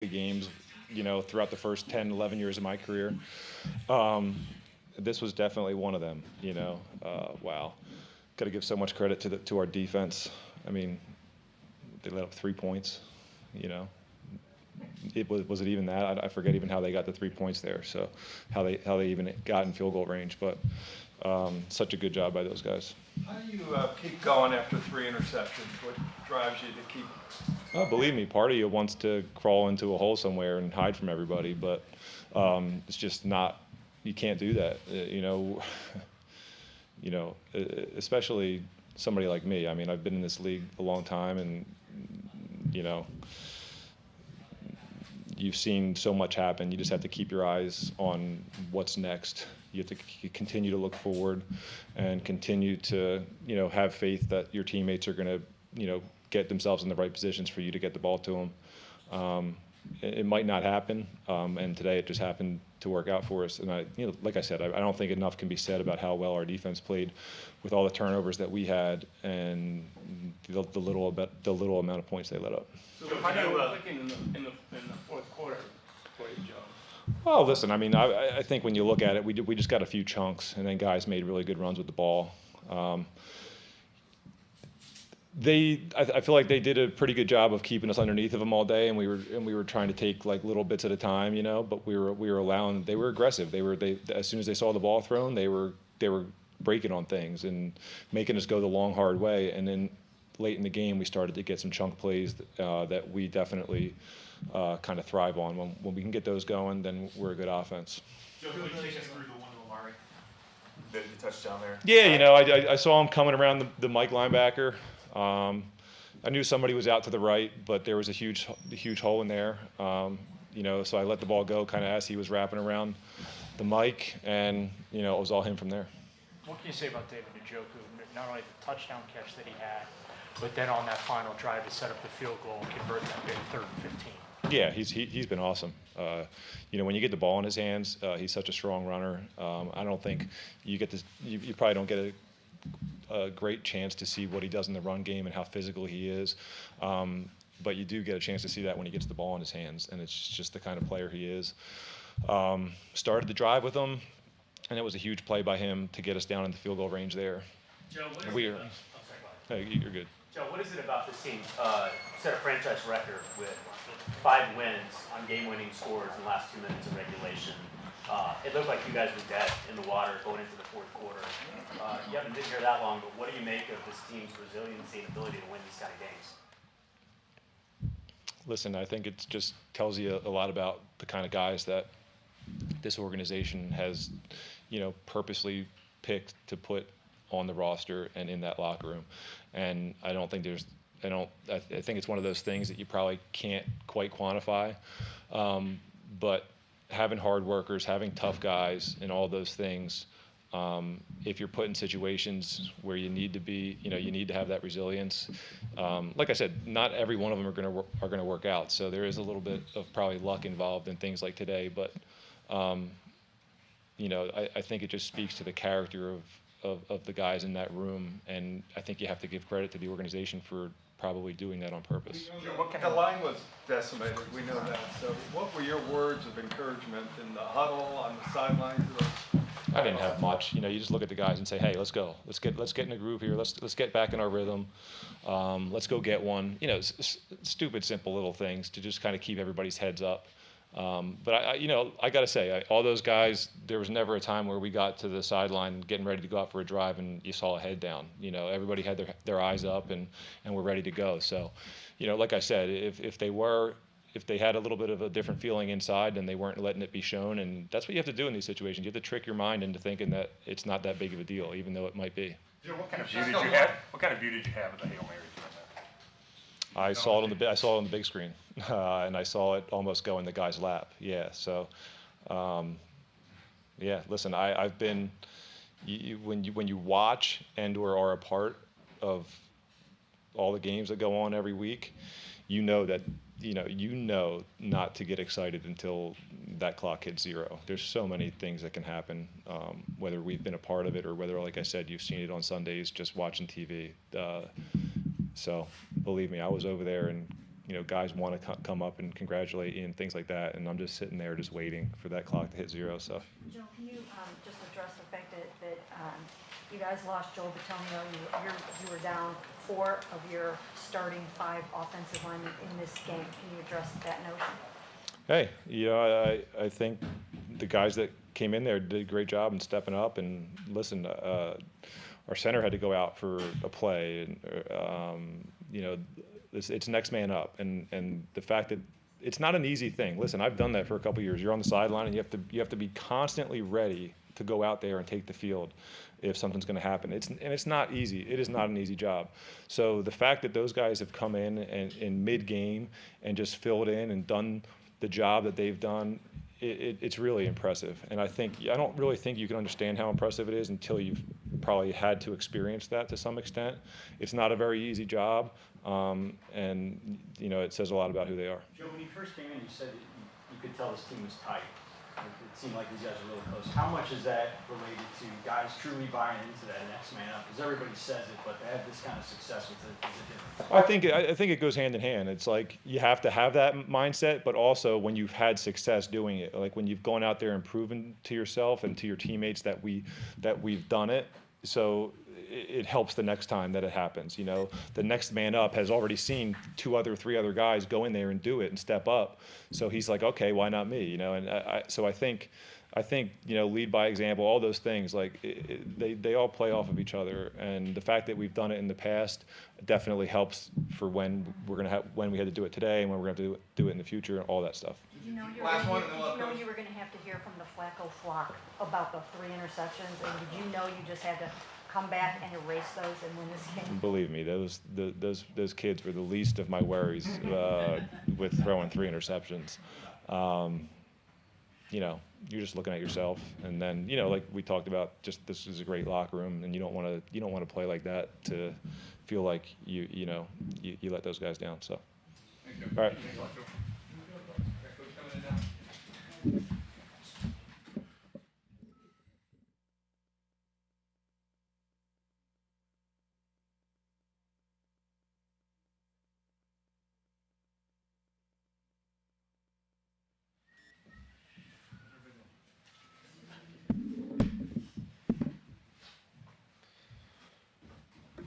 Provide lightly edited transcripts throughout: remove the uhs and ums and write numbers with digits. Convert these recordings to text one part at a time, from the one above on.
of games, throughout the first 10, 11 years of my career. This was definitely one of them. Wow. Got to give so much credit to our defense. I mean, they let up 3 points. Was it even that? I forget even how they got the 3 points there. So how they even got in field goal range. But such a good job by those guys. How do you keep going after 3 interceptions? What drives you to keep? Oh, believe me, part of you wants to crawl into a hole somewhere and hide from everybody, but it's just not. You can't do that. Especially somebody like me. I mean, I've been in this league a long time, and you've seen so much happen. You just have to keep your eyes on what's next. You have to continue to look forward and continue to, have faith that your teammates are going to, get themselves in the right positions for you to get the ball to them. It might not happen, and today it just happened to work out for us. And like I said, I don't think enough can be said about how well our defense played with all the turnovers that we had and the little amount of points they let up. So how do you clicking in the fourth quarter for you, Joe? Well, listen, I mean, I think when you look at it, we just got a few chunks, and then guys made really good runs with the ball. I feel like they did a pretty good job of keeping us underneath of them all day, and we were trying to take like little bits at a time, But we were allowing. They were aggressive. They as soon as they saw the ball thrown, they were breaking on things and making us go the long hard way. And then late in the game, we started to get some chunk plays that we definitely kind of thrive on. When we can get those going, then we're a good offense. Joe, can you take us through the one to Amari? The touchdown there? Yeah, I saw him coming around the Mike linebacker. I knew somebody was out to the right, but there was a huge hole in there. So I let the ball go kind of as he was wrapping around the Mike, and it was all him from there. What can you say about David Njoku? Not only the touchdown catch that he had, but then on that final drive to set up the field goal and convert that big 3rd and 15. Yeah, he's been awesome. When you get the ball in his hands, he's such a strong runner. I don't think you get this. You probably don't get a great chance to see what he does in the run game and how physical he is. But you do get a chance to see that when he gets the ball in his hands, and it's just the kind of player he is. Started the drive with him, and it was a huge play by him to get us down in the field goal range there. Joe, what is We're. it? Hey, you're good. Joe, what is it about this team? Set a franchise record with 5 wins on game-winning scores in the last 2 minutes of regulation. It looked like you guys were dead in the water going into the 4th quarter. You haven't been here that long, but what do you make of this team's resiliency and ability to win these kind of games? Listen, I think it just tells you a lot about the kind of guys that this organization has, purposely picked to put on the roster and in that locker room. And I think it's one of those things that you probably can't quite quantify. But having hard workers, having tough guys, and all those things, if you're put in situations where you need to be, you need to have that resilience. Like I said, not every one of them are going to work out. So there is a little bit of probably luck involved in things like today. But I think it just speaks to the character of the guys in that room, and I think you have to give credit to the organization for probably doing that on purpose. The line was decimated, we know that. So what were your words of encouragement in the huddle, on the sidelines? I didn't have much. You just look at the guys and say, hey, let's go. Let's get in a groove here. Let's get back in our rhythm. Let's go get one. Stupid, simple little things to just kind of keep everybody's heads up. But I got to say, all those guys, there was never a time where we got to the sideline getting ready to go out for a drive and you saw a head down. Everybody had their eyes up and were ready to go. So, like I said, if they had a little bit of a different feeling inside, then they weren't letting it be shown. And that's what you have to do in these situations. You have to trick your mind into thinking that it's not that big of a deal, even though it might be. What kind of view did you have? What kind of view did you have of the Hail Mary doing that? I saw it on the big screen, and I saw it almost go in the guy's lap. Yeah. So, listen, I've been when you watch and/or are a part of all the games that go on every week, that not to get excited until that clock hits 0. There's so many things that can happen, whether we've been a part of it or whether, like I said, you've seen it on Sundays just watching TV. So believe me, I was over there, and guys want to come up and congratulate you and things like that, and I'm just sitting there just waiting for that clock to hit 0. So. Joe, can you just address the fact that you guys lost Joe Batonio? You were down 4 of your starting 5 offensive linemen in this game. Can you address that notion? Hey, I think the guys that came in there did a great job in stepping up. And listen, our center had to go out for a play, and it's next man up. And the fact that it's not an easy thing. Listen, I've done that for a couple of years. You're on the sideline, and you have to be constantly ready to go out there and take the field if something's going to happen. It's not easy. It is not an easy job. So the fact that those guys have come in mid-game and just filled in and done the job that they've done, it's really impressive. And I don't really think you can understand how impressive it is until you've probably had to experience that to some extent. It's not a very easy job, and it says a lot about who they are. Joe, when you first came in, you said that you could tell this team was tight. It seemed like these guys were really close. How much is that related to guys truly buying into that next man up? Because everybody says it, but to have this kind of success with it is a different. I think it goes hand in hand. It's like you have to have that mindset, but also when you've had success doing it, like when you've gone out there and proven to yourself and to your teammates that we've done it. So it helps the next time that it happens. The next man up has already seen 3 other guys go in there and do it and step up. So he's like, okay, why not me? And so I think lead by example, all those things, like they all play off of each other. And the fact that we've done it in the past definitely helps for when we had to do it today and when we're going to have to do it in the future, all that stuff. Did you know you were going to have to hear from the Flacco flock about the 3 interceptions, and did you know you just had to come back and erase those and win this game? Believe me, those kids were the least of my worries with throwing 3 interceptions. You're just looking at yourself, and then like we talked about, just this is a great locker room, and you don't want to play like that to feel like you let those guys down. So, all right.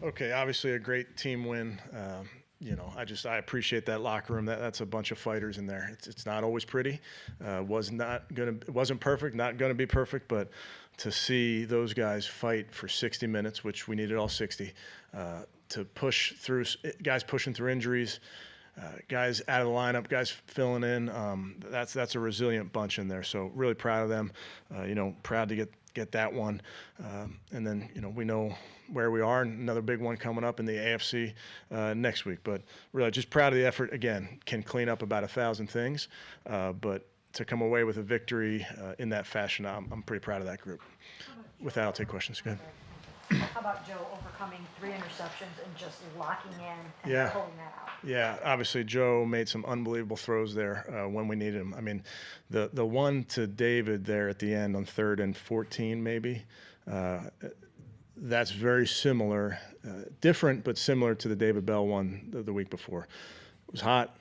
Okay, obviously a great team win. I appreciate that locker room. That's a bunch of fighters in there. It's not always pretty. It wasn't perfect, not gonna be perfect, but to see those guys fight for 60 minutes, which we needed all 60, to push through, guys pushing through injuries, guys out of the lineup, guys filling in. That's a resilient bunch in there. So really proud of them. Proud to get that one. And then we know where we are, and another big one coming up in the AFC next week. But really just proud of the effort. Again, can clean up about 1,000 things, but to come away with a victory in that fashion, I'm pretty proud of that group. With that, I'll take questions. Go ahead. How about Joe overcoming 3 interceptions and just locking in and pulling that out? Yeah, obviously Joe made some unbelievable throws there when we needed him. I mean, the one to David there at the end on 3rd and 14 maybe, that's very similar, different but similar to the David Bell one the week before. It was hot,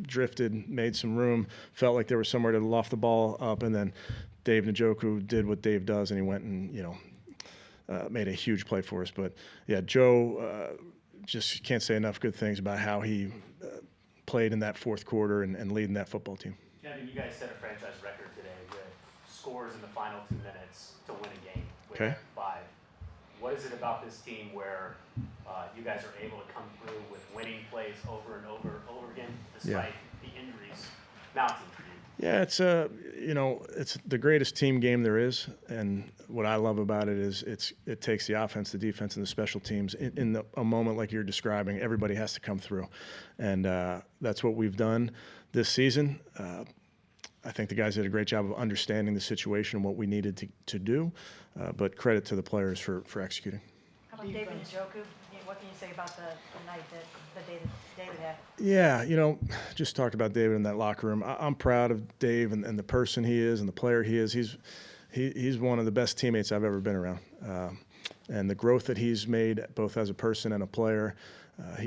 drifted, made some room, felt like there was somewhere to loft the ball up, and then Dave Njoku did what Dave does, and he went and made a huge play for us. But yeah, Joe, just can't say enough good things about how he played in that 4th quarter and leading that football team. Kevin, you guys set a franchise record today with scores in the final 2 minutes to win a game with Okay. 5. What is it about this team where you guys are able to come through with winning plays over and over again, despite the injuries mounting for you? Yeah, it's it's the greatest team game there is, and what I love about it is it takes the offense, the defense, and the special teams in a moment like you're describing. Everybody has to come through, and that's what we've done this season. I think the guys did a great job of understanding the situation and what we needed to do, but credit to the players for executing. How about David Njoku? What can you say about the night that David had? Yeah, just talked about David in that locker room. I'm proud of Dave and the person he is and the player he is. He's one of the best teammates I've ever been around. And the growth that he's made both as a person and a player,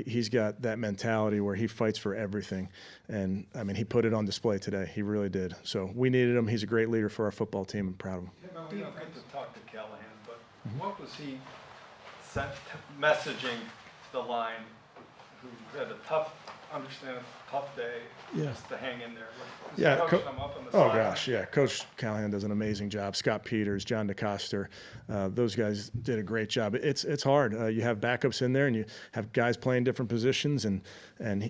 He's got that mentality where he fights for everything. And, I mean, he put it on display today. He really did. So we needed him. He's a great leader for our football team. I'm proud of him. We don't get to talk to Callahan, but what was he messaging the line who had a tough day, just to hang in there? Was he coaching them up on the oh sideline? gosh, yeah. Coach Callahan does an amazing job. Scott Peters, John DeCoster, those guys did a great job. It's hard. You have backups in there, and you have guys playing different positions, and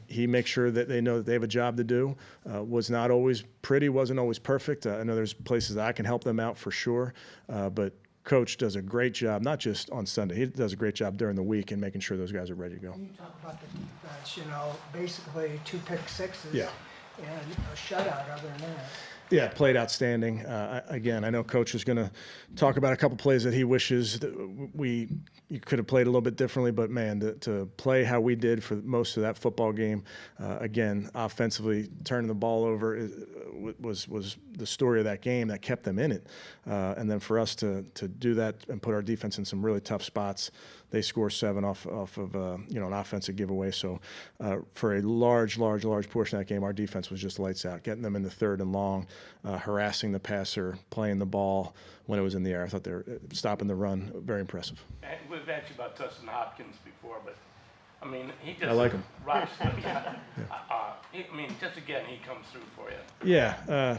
he makes sure that they know that they have a job to do. Was not always pretty, wasn't always perfect. I know there's places that I can help them out for sure, but Coach does a great job, not just on Sunday. He does a great job during the week and making sure those guys are ready to go. You talk about the defense, basically 2 pick sixes. Yeah. And a shutout other than that. Yeah, played outstanding. Again, I know Coach is going to talk about a couple plays that he wishes that you could have played a little bit differently, but man, to play how we did for most of that football game, again, offensively turning the ball over was the story of that game that kept them in it. And then for us to do that and put our defense in some really tough spots, they score 7 off of an offensive giveaway. So for a large portion of that game, our defense was just lights out, getting them in the 3rd and long, harassing the passer, playing the ball when it was in the air. I thought they were stopping the run. Very impressive. And we've asked you about Tustin Hopkins before, but I mean, he just I like him. rocks. Just again, he comes through for you. Yeah.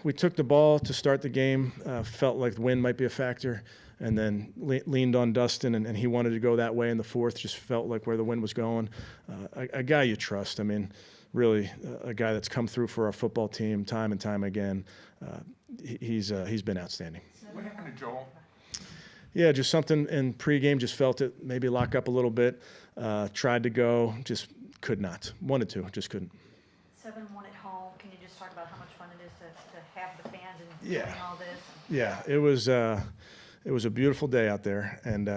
We took the ball to start the game, felt like the wind might be a factor, and then leaned on Dustin, and he wanted to go that way in the 4th, just felt like where the wind was going. A guy you trust. I mean, really a guy that's come through for our football team time and time again. He's been outstanding. What happened to Joel? Yeah, just something in pregame, just felt it maybe lock up a little bit. Tried to go, just could not. Wanted to, just couldn't. 7-1 at home. Can you just talk about how much fun it is to have the fans and Yeah. doing all this? Yeah, it was a beautiful day out there, and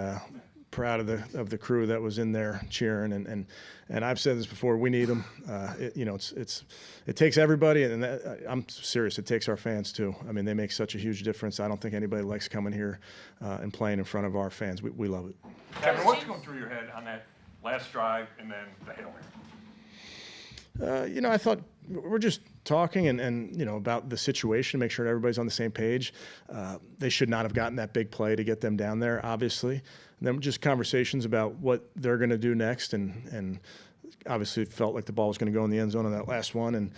proud of the crew that was in there cheering. And I've said this before, we need them. It takes everybody, and I'm serious. It takes our fans too. I mean, they make such a huge difference. I don't think anybody likes coming here and playing in front of our fans. We love it. Kevin, what's going through your head on that last drive and then the Hail Mary? I thought we're just talking and about the situation, make sure everybody's on the same page. They should not have gotten that big play to get them down there, obviously. And then just conversations about what they're going to do next, and obviously it felt like the ball was going to go in the end zone on that last one, and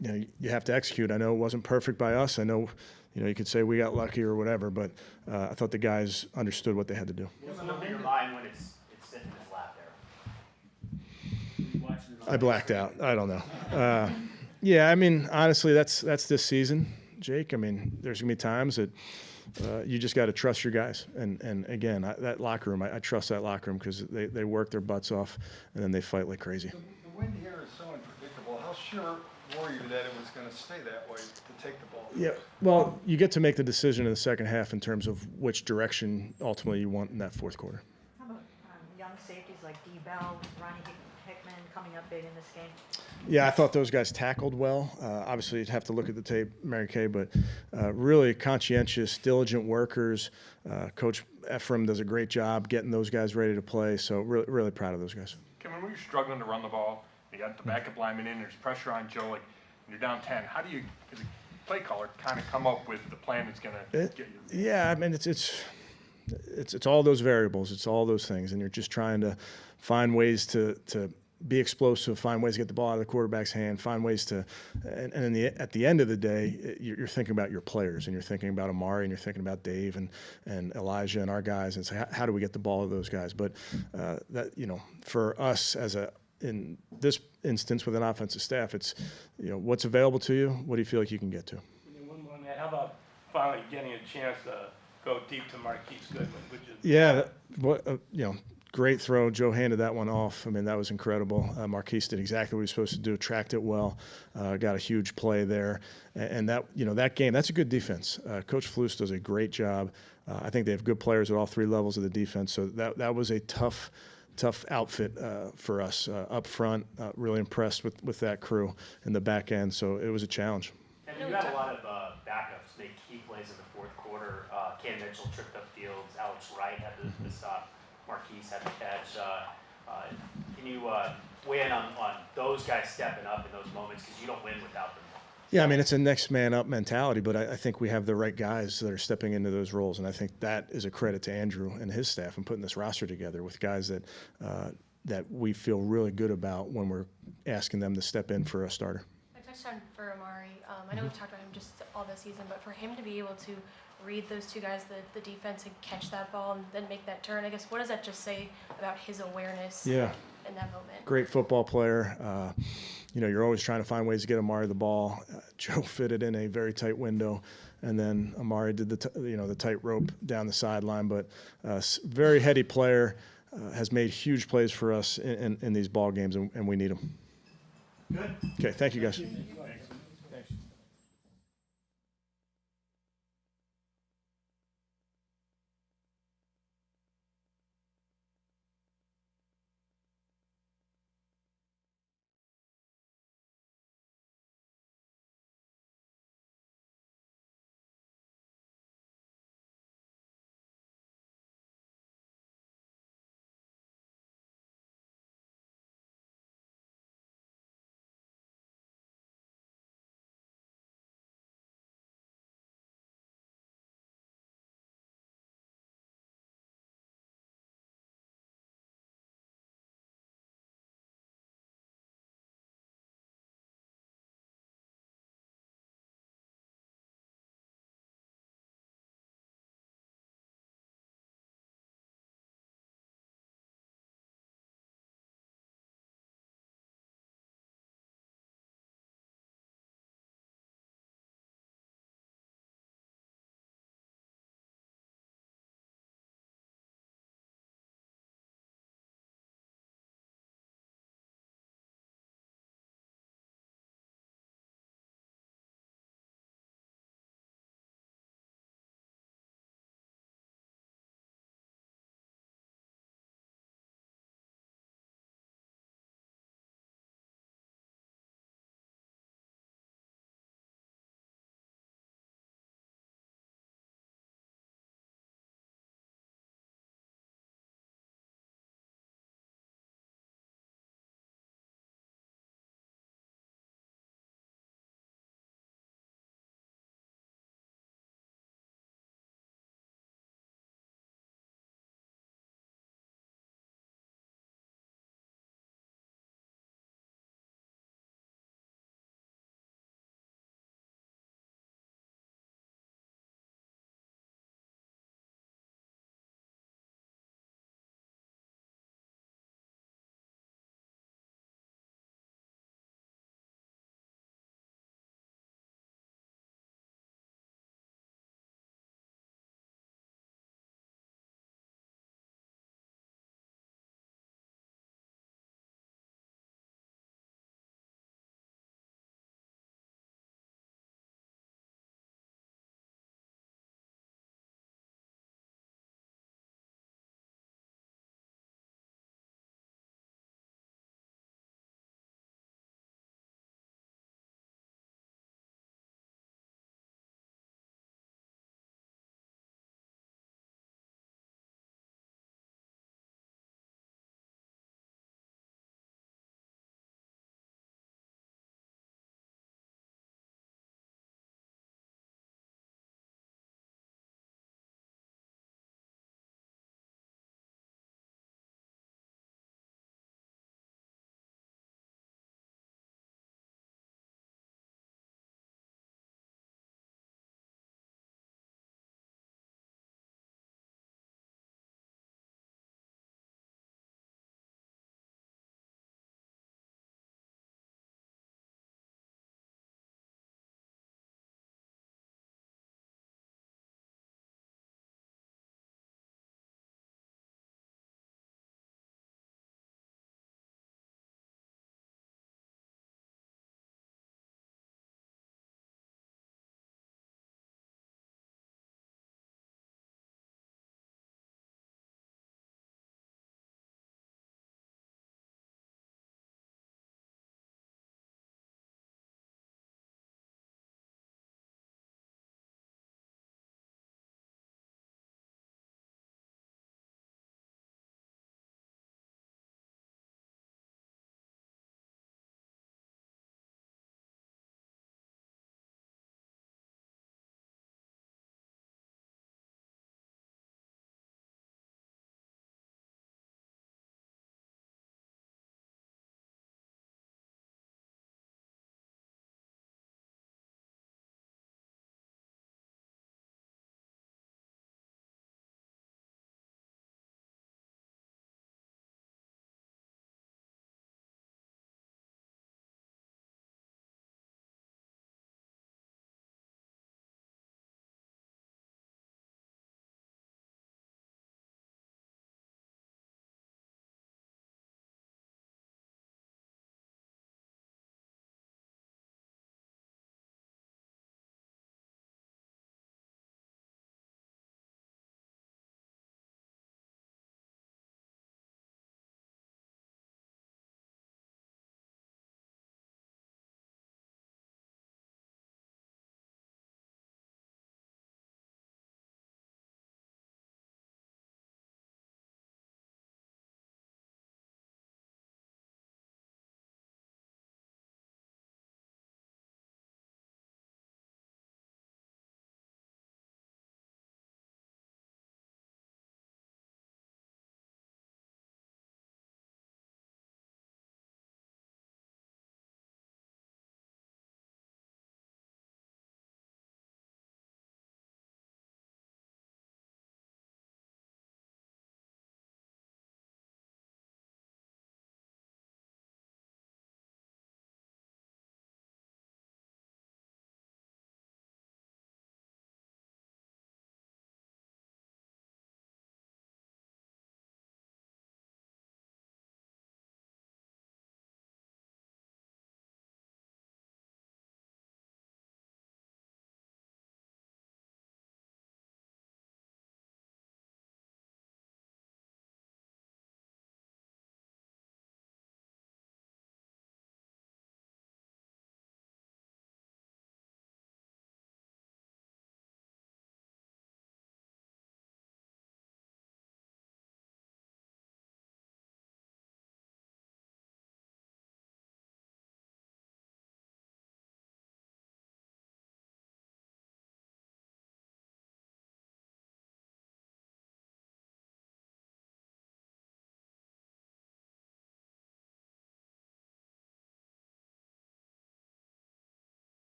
you have to execute. I know it wasn't perfect by us. I know you could say we got lucky or whatever, but I thought the guys understood what they had to do. What's on your mind when it's sitting in his lap there? I blacked out. I don't know. Yeah, I mean, honestly, that's this season, Jake. I mean, there's going to be times that you just got to trust your guys. And again, that locker room, I trust that locker room because they work their butts off, and then they fight like crazy. The wind here is so unpredictable. How sure were you that it was going to stay that way to take the ball? Yeah, well, you get to make the decision in the second half in terms of which direction ultimately you want in that 4th quarter. How about young safeties like D. Bell, Ronnie Hickman coming up big in this game? Yeah, I thought those guys tackled well. Obviously, you'd have to look at the tape, Mary Kay, but really conscientious, diligent workers. Coach Ephraim does a great job getting those guys ready to play, so really, really proud of those guys. Kevin, when you're struggling to run the ball, you got the backup lineman in, there's pressure on Joe, like, you're down 10. How do you, as a play caller, kind of come up with the plan that's going to get you? Yeah, I mean, it's all those variables. It's all those things, and you're just trying to find ways to be explosive, find ways to get the ball out of the quarterback's hand, find ways to, and at the end of the day, you're thinking about your players, and you're thinking about Amari, and you're thinking about Dave and Elijah and our guys, and say, how do we get the ball to those guys? But for us in this instance with an offensive staff, it's what's available to you. What do you feel like you can get to? One more on that. How about finally getting a chance to go deep to Marquise Goodwin? Great throw. Joe handed that one off. I mean, that was incredible. Marquise did exactly what he was supposed to do, tracked it well, got a huge play there. And that game, that's a good defense. Coach Flus does a great job. I think they have good players at all 3 levels of the defense. So that was a tough outfit for us up front. Really impressed with that crew in the back end. So it was a challenge. And you had a lot of backups make key plays in the 4th quarter. Cam Mitchell tripped up fields. Alex Wright had the stop. Marquise had the catch. Can you weigh in on those guys stepping up in those moments, because you don't win without them? Yeah, I mean, it's a next man up mentality, but I think we have the right guys that are stepping into those roles, and I think that is a credit to Andrew and his staff in putting this roster together with guys that that we feel really good about when we're asking them to step in for a starter. A touchdown for Amari. I know we've talked about him just all this season, but for him to be able to read those two guys, the defense, and catch that ball and then make that turn, I guess, what does that just say about his awareness in that moment? Great football player. You know, you're always trying to find ways to get Amari the ball. Joe fitted in a very tight window, and then Amari did the tightrope down the sideline. But very heady player, has made huge plays for us in these ball games, and we need him. Good. Okay, thank you guys.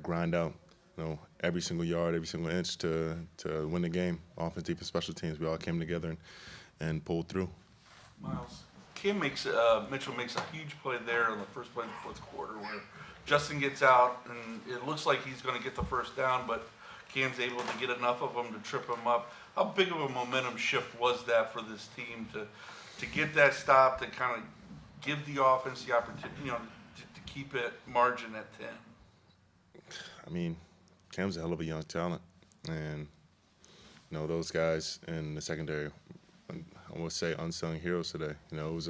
grind out, every single yard, every single inch to win the game. Offense, defense, special teams, we all came together and pulled through. Myles, Mitchell makes a huge play there in the first play of the fourth quarter where Justin gets out, and it looks like he's going to get the first down, but Cam's able to get enough of them to trip him up. How big of a momentum shift was that for this team to get that stop, to kind of give the offense the opportunity, to keep it margin at 10? I mean, Cam's a hell of a young talent, and those guys in the secondary, I would say unsung heroes today. It was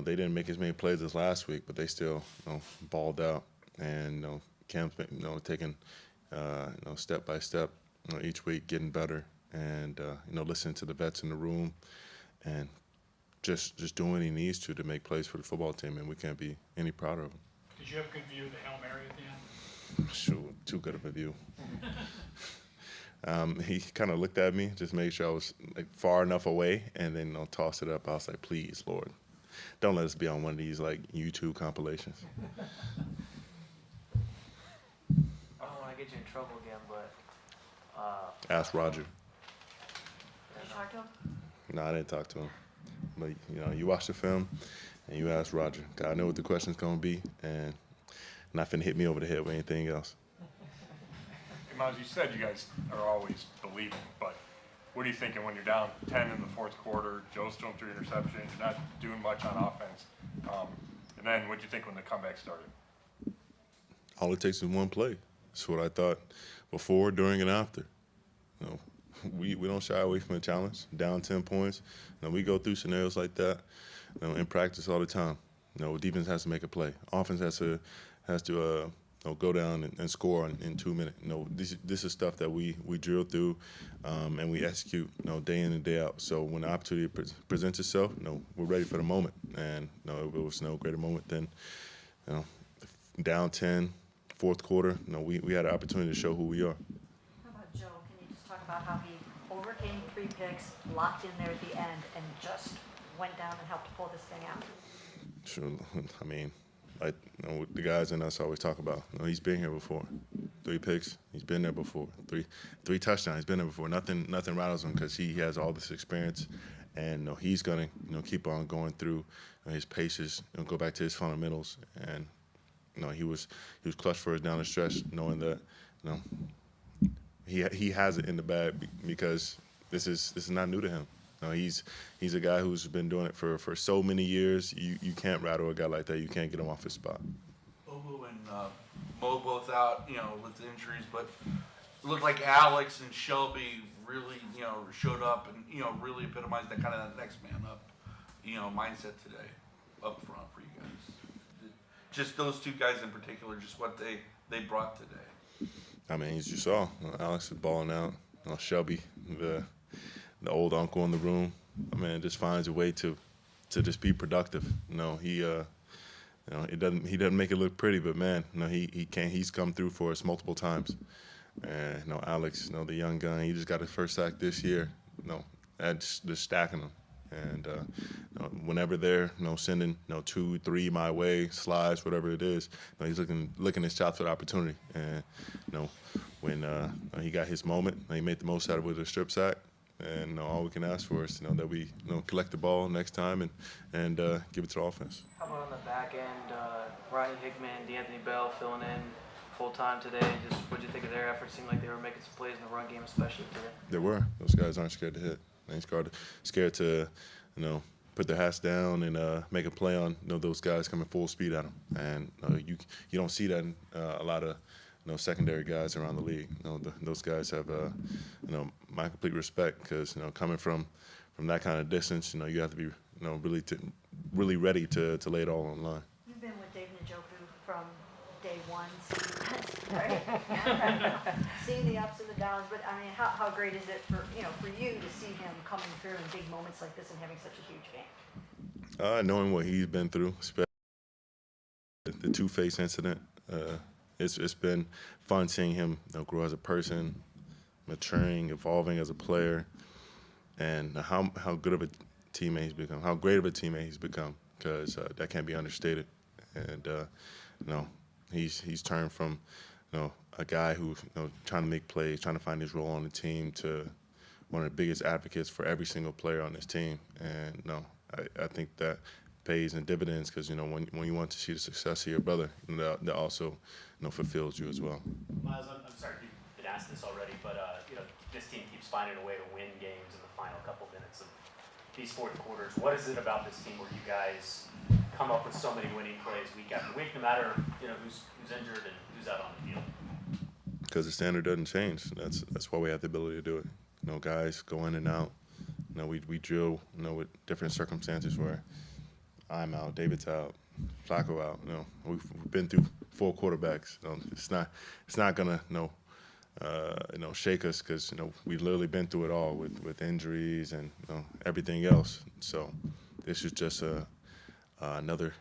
they didn't make as many plays as last week, but they still balled out, and Cam's taking step by step, each week getting better, and listening to the vets in the room, and just doing what he needs to make plays for the football team, and we can't be any prouder of him. Did you have a good view of the Hail Mary at the end? Sure, too good of a view. He kind of looked at me, just made sure I was far enough away, and then tossed it up. I was like, please, Lord, don't let us be on one of these YouTube compilations. I don't want to get you in trouble again, but Ask Roger. Did you talk to him? No, I didn't talk to him. But you watch the film and you ask Roger. I know what the question's gonna be, and not finna hit me over the head with anything else. Hey, Myles, you said you guys are always believing, but what are you thinking when you're down 10 in the fourth quarter? Joe's throwing 3 interceptions. You're not doing much on offense. And then what did you think when the comeback started? All it takes is one play. That's what I thought before, during, and after. We don't shy away from a challenge. Down 10 points, we go through scenarios like that in practice all the time. Defense has to make a play. Offense has to go down and score in 2 minutes. This is stuff that we drill through and we execute day in and day out. So when the opportunity presents itself, we're ready for the moment. And it was no greater moment than down 10, fourth quarter. We had an opportunity to show who we are. How about Joe? Can you just talk about how he overcame 3 picks, locked in there at the end, and just went down and helped pull this thing out? Sure. I mean, the guys in us always talk about, he's been here before. 3 picks, he's been there before. Three touchdowns, he's been there before. Nothing rattles him because he has all this experience, and he's gonna keep on going through his paces and go back to his fundamentals. And he was clutch for us down the stretch, knowing that he has it in the bag because this is not new to him. He's a guy who's been doing it for so many years. You can't rattle a guy like that. You can't get him off his spot. Bobo and Mo both out, with injuries, but it looked like Alex and Shelby really, showed up and, really epitomized that kind of next man up, mindset today up front for you guys. Just those 2 guys in particular, just what they brought today. I mean, as you saw, Alex is balling out. Shelby, the old uncle in the room, just finds a way to just be productive. He doesn't make it look pretty, but man, he's come through for us multiple times. And Alex, the young guy, he just got his first sack this year. That's just stacking them. And whenever they're sending 2, 3 my way, slides, whatever it is, he's looking his chops for the opportunity. And when he got his moment, he made the most out of it with a strip sack. And all we can ask for is that we collect the ball next time and give it to the offense. how about on the back end? Ryan Hickman, D'Anthony Bell filling in full time today. Just what did you think of their efforts? Seemed like they were making some plays in the run game, especially today. They were. Those guys aren't scared to hit. They ain't scared to put their hats down and make a play on those guys coming full speed at them. And you don't see that in a lot of secondary guys around the league. Those guys have my complete respect because coming from that kind of distance, you have to be really ready to lay it all on the line. You've been with David Njoku from day one, right? Seeing the ups and the downs, but I mean, how great is it for you to see him coming through in big moments like this and having such a huge game? Knowing what he's been through, especially the two-face incident, it's been fun seeing him grow as a person, maturing, evolving as a player, and how good of a teammate he's become, how great of a teammate he's become, because that can't be understated. And he's turned from a guy who trying to make plays, trying to find his role on the team, to one of the biggest advocates for every single player on this team. And I think that pays in dividends, because when you want to see the success of your brother, that also fulfills you as well. Myles, I'm sorry if you've been asked this already, but this team keeps finding a way to win games in the final couple minutes of these fourth quarters. What is it about this team where you guys come up with so many winning plays week after week, no matter who's injured and who's out on the field? Because the standard doesn't change. That's why we have the ability to do it. Guys go in and out. We drill with different circumstances where I'm out, David's out, Flacco out. We've been through 4 quarterbacks. It's not gonna shake us, because we've literally been through it all with injuries and everything else. So this is just another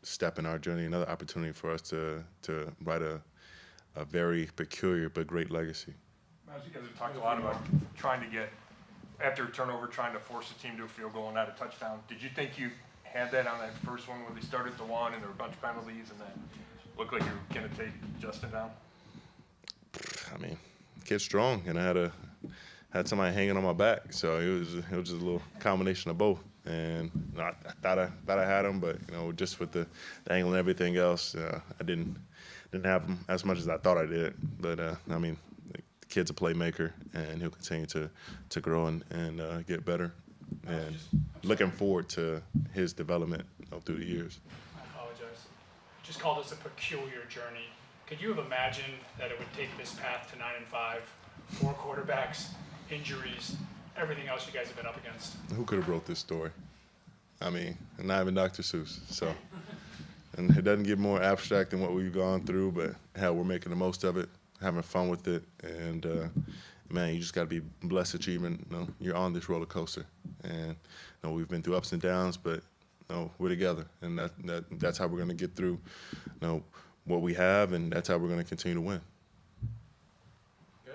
step in our journey, another opportunity for us to write a very peculiar but great legacy. Myles, you guys have talked a lot about trying to get, after a turnover, trying to force the team to a field goal and not a touchdown. Did you think you had that on that first one where they started to 1 and there were a bunch of penalties and then looked like you were going to take Justin down? I mean, kid's strong, and I had somebody hanging on my back, so it was just a little combination of both. And I thought I had him, but just with the angle and everything else, I didn't have him as much as I thought I did. But I mean, the kid's a playmaker, and he'll continue to grow and get better. And looking forward to his development through the years. I apologize. Just called this a peculiar journey. Could you have imagined that it would take this path to 9-5, 4 quarterbacks, injuries, everything else you guys have been up against? Who could have wrote this story? I mean, not even Dr. Seuss. So, and it doesn't get more abstract than what we've gone through, but hell, we're making the most of it, having fun with it, and man, you just got to be blessed achievement. You're on this roller coaster, and we've been through ups and downs, but we're together, and that's how we're going to get through what we have, and that's how we're going to continue to win. Good.